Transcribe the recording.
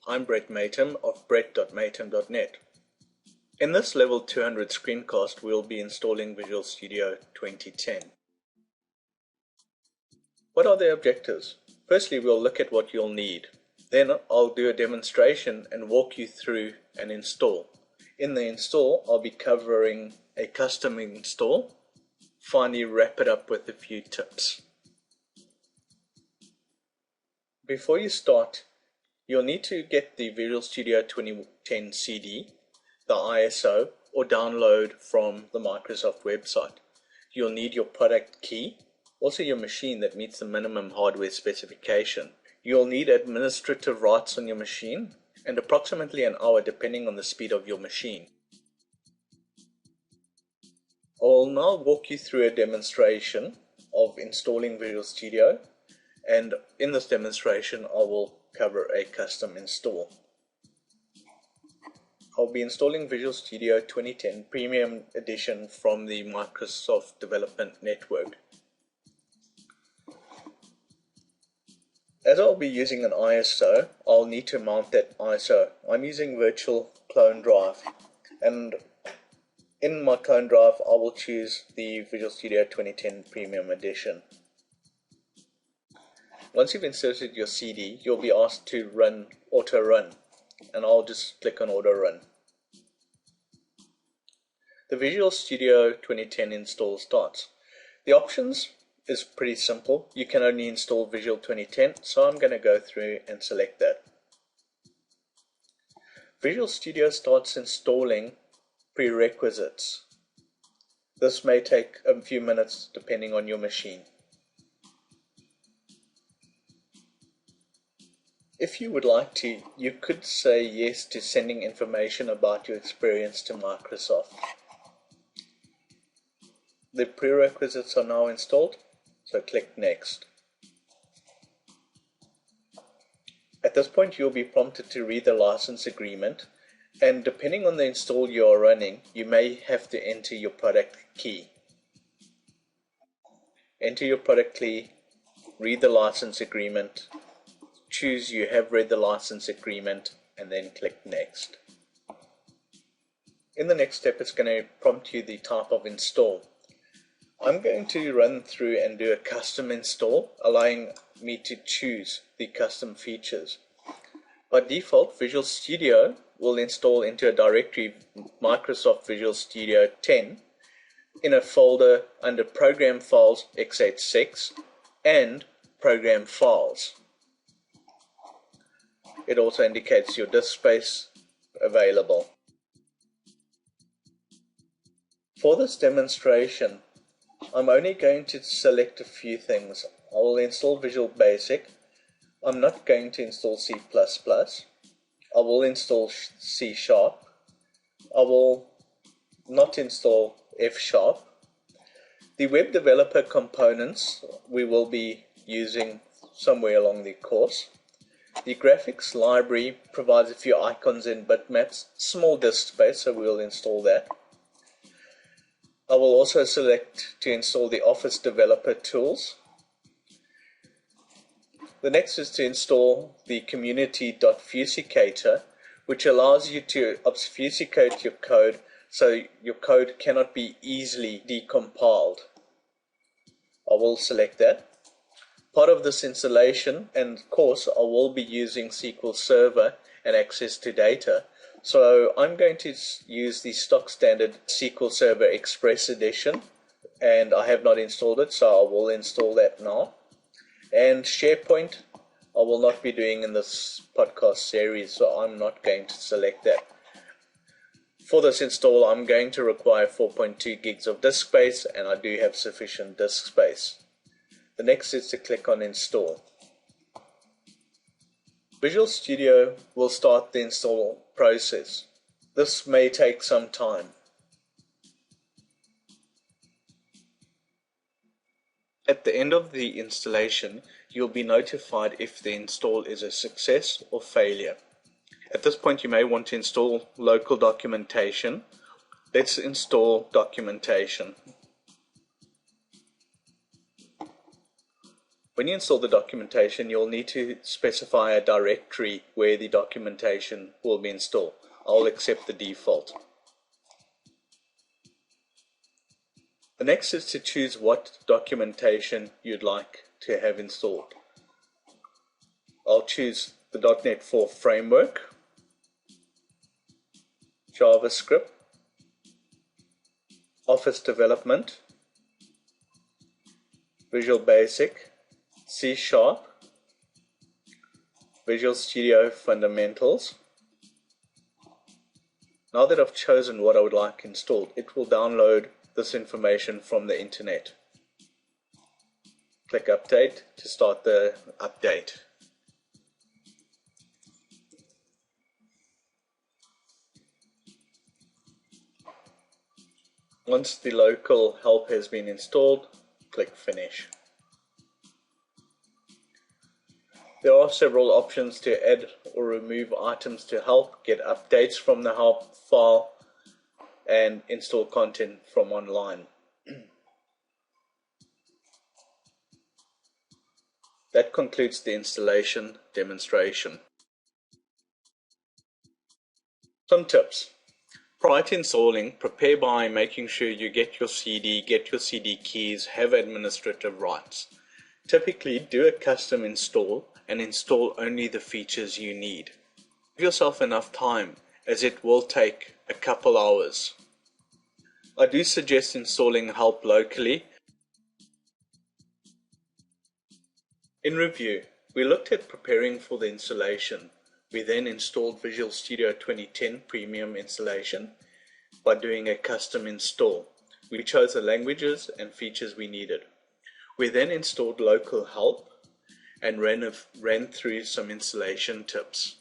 I'm Brett Matum of brett.matum.net. In this level 200 screencast, we'll be installing Visual Studio 2010. What are the objectives? Firstly, we'll look at what you'll need. Then I'll do a demonstration and walk you through an install. In the install, I'll be covering a custom install. Finally, wrap it up with a few tips. Before you start, you'll need to get the Visual Studio 2010 CD, the ISO, or download from the Microsoft website. You'll need your product key, also your machine that meets the minimum hardware specification. You'll need administrative rights on your machine, and approximately an hour depending on the speed of your machine. I'll now walk you through a demonstration of installing Visual Studio, and in this demonstration I will cover a custom install. I'll be installing Visual Studio 2010 Premium Edition from the Microsoft Development Network. As I'll be using an ISO, I'll need to mount that ISO. I'm using virtual clone drive, and in my clone drive I will choose the Visual Studio 2010 Premium Edition. Once you've inserted your CD, you'll be asked to run auto run, and I'll just click on auto run. The Visual Studio 2010 install starts. The options is pretty simple. You can only install Visual 2010, so I'm going to go through and select that. Visual Studio starts installing prerequisites. This may take a few minutes depending on your machine. If you would like to, you could say yes to sending information about your experience to Microsoft. The prerequisites are now installed, so click Next. At this point you'll be prompted to read the license agreement, and depending on the install you are running, you may have to enter your product key. Enter your product key, read the license agreement, choose you have read the license agreement, and then click Next. In the next step it's going to prompt you the type of install. I'm going to run through and do a custom install, allowing me to choose the custom features. By default, Visual Studio will install into a directory Microsoft Visual Studio 10 in a folder under Program Files x86 and Program Files. It also indicates your disk space available. For this demonstration, I'm only going to select a few things. I will install Visual Basic. I'm not going to install C++. I will install C#. I will not install F#. The web developer components we will be using somewhere along the course. The graphics library provides a few icons and bitmaps, small disk space, so we'll install that. I will also select to install the Office Developer Tools. The next is to install the community.fusicator, which allows you to obfuscate your code so your code cannot be easily decompiled. I will select that. Part of this installation and course I will be using SQL Server and access to data, so I'm going to use the stock standard SQL Server Express edition, and I have not installed it, so I will install that now. And SharePoint I will not be doing in this podcast series, so I'm not going to select that. For this install I'm going to require 4.2 gigs of disk space, and I do have sufficient disk space. The next is to click on Install. Visual Studio will start the install process. This may take some time. At the end of the installation, you'll be notified if the install is a success or failure. At this point you may want to install local documentation. Let's install documentation. When you install the documentation, you'll need to specify a directory where the documentation will be installed. I'll accept the default. The next is to choose what documentation you'd like to have installed. I'll choose the .NET 4 framework, JavaScript, Office Development, Visual Basic, C#, Visual Studio Fundamentals. Now that I've chosen what I would like installed, it will download this information from the internet. Click Update to start the update. Once the local help has been installed, click Finish. There are several options to add or remove items to help, get updates from the help file, and install content from online. That concludes the installation demonstration. Some tips. Prior to installing, prepare by making sure you get your CD keys, have administrative rights. Typically, do a custom install and install only the features you need. Give yourself enough time, as it will take a couple hours. I do suggest installing help locally. In review, we looked at preparing for the installation. We then installed Visual Studio 2010 Premium installation by doing a custom install. We chose the languages and features we needed. We then installed local help and ran through some installation tips.